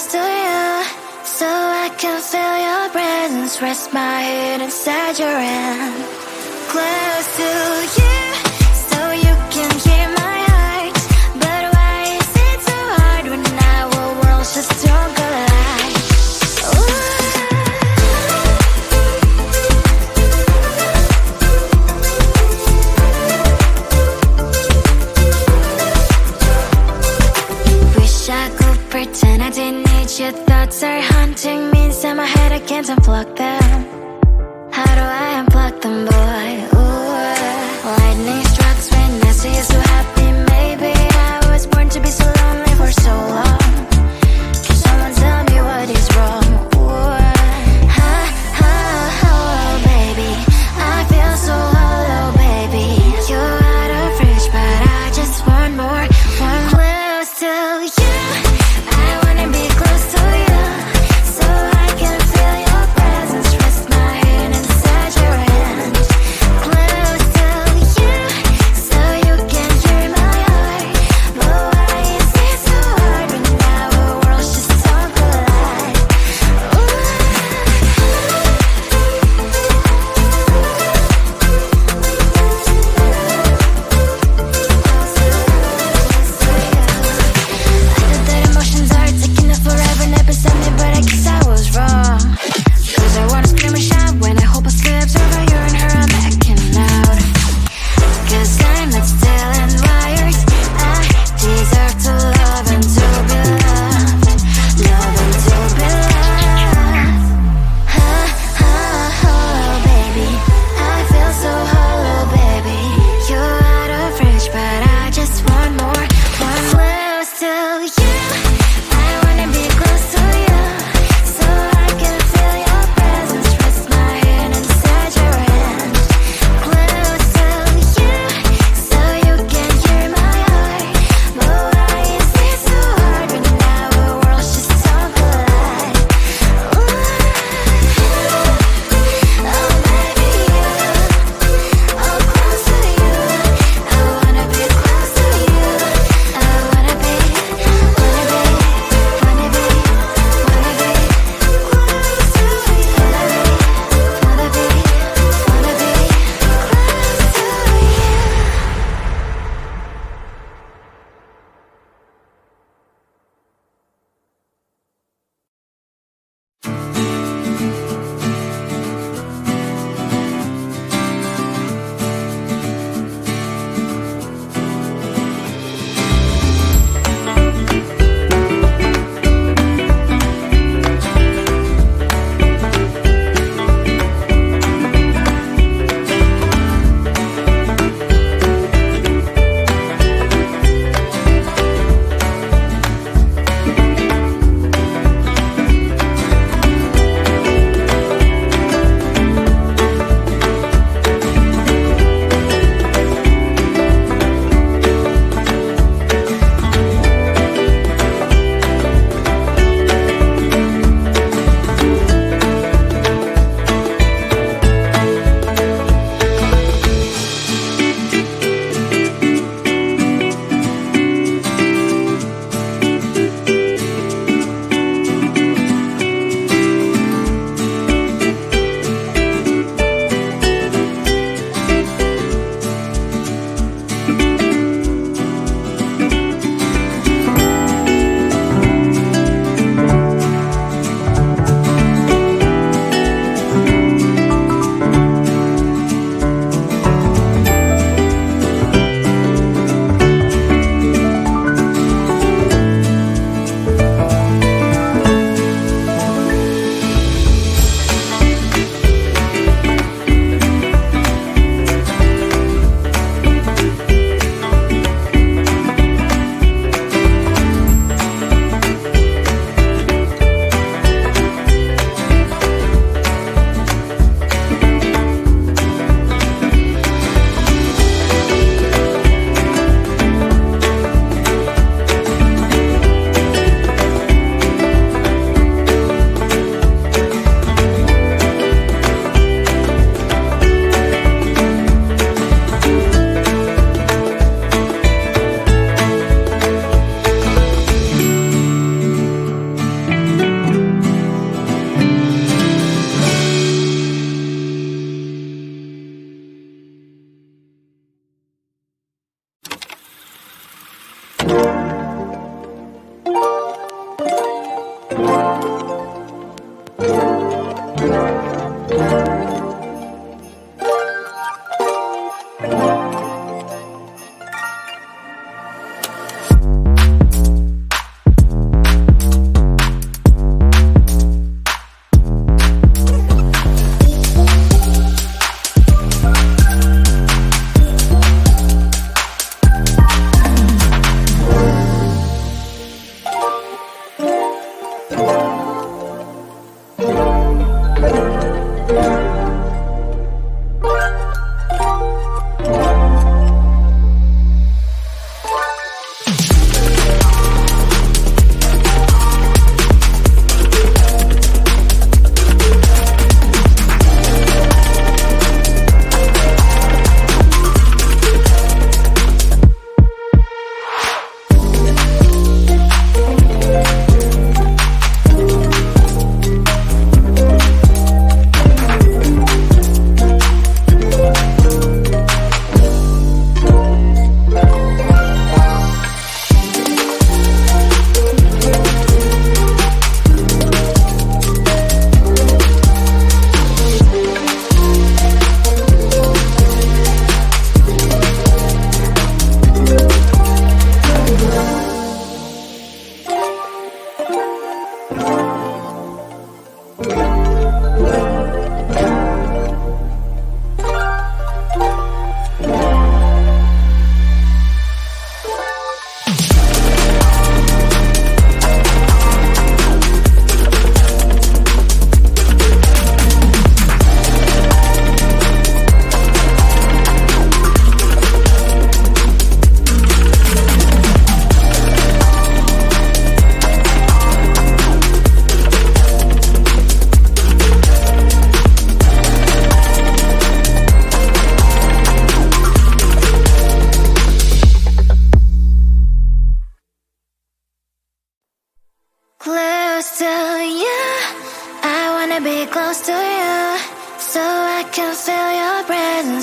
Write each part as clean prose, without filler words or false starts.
close to you, so I can feel your presence. Rest my head inside your hand. Close to you, so you can hear my heart. But why is it so hard when our worlds just don't collide? Wish I could pretend I didn't need your thoughts are haunting me inside my head. I can't unplug them. How do I unplug them, boy? Ooh, lightning strikes when I see you so happy. Maybe I was born to be so lonely for so long. Can someone tell me what is wrong? Ooh, baby, I feel so hollow, baby. You're out of reach, but I just want more. One close to you, I wanna be close to you, so I can feel your presence. Rest my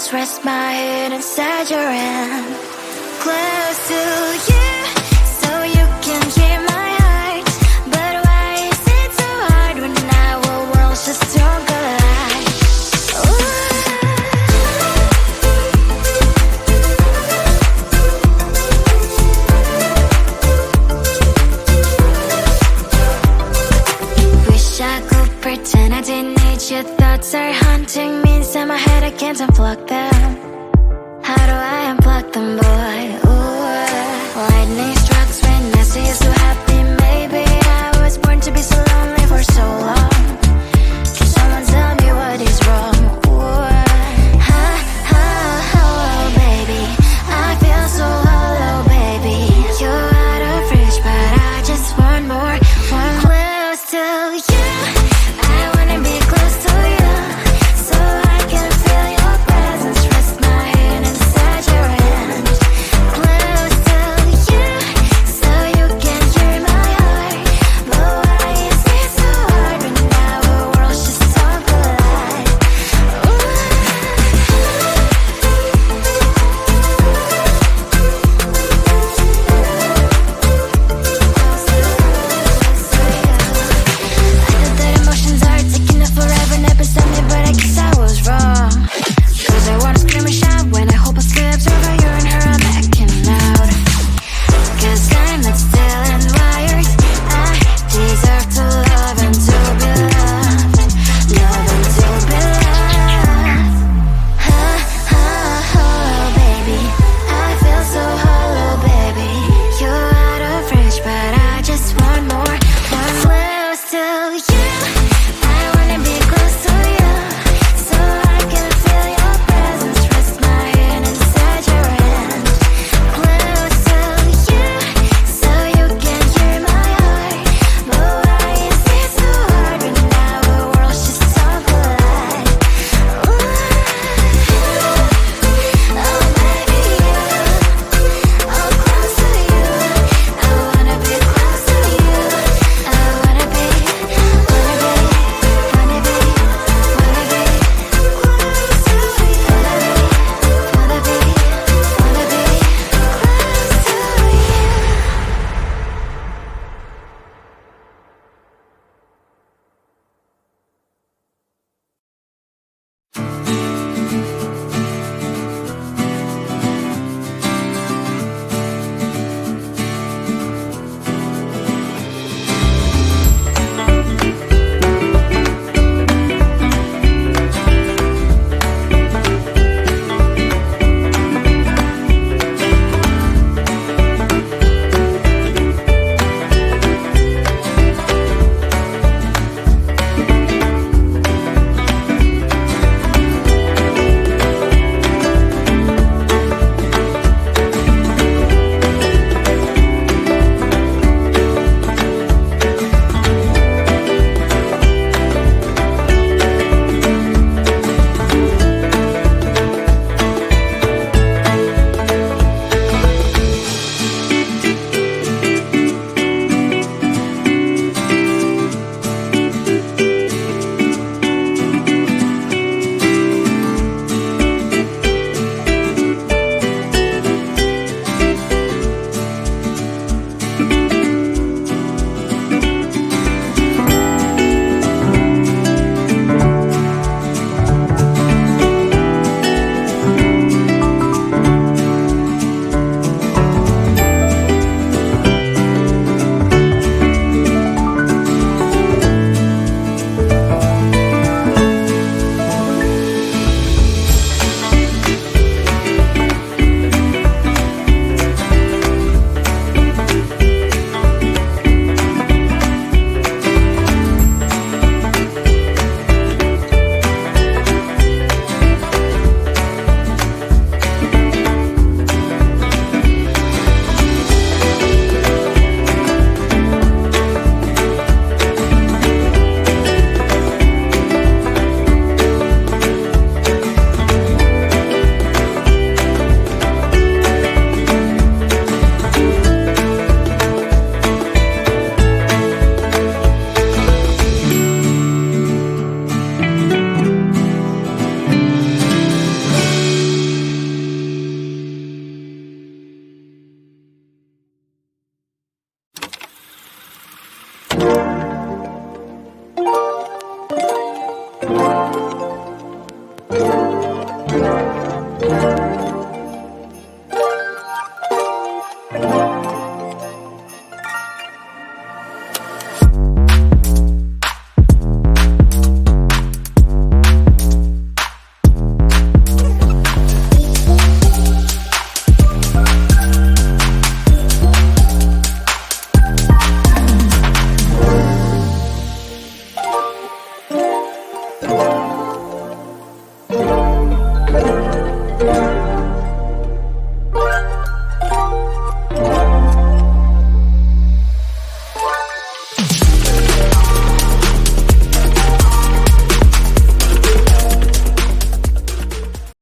silence, rest my head inside your hand. Close to you, so you can hear my heart. But why is it so hard when our worlds just don't collide? Wish I could pretend I didn't need your thoughts are haunting me inside my head, I can't unplug them.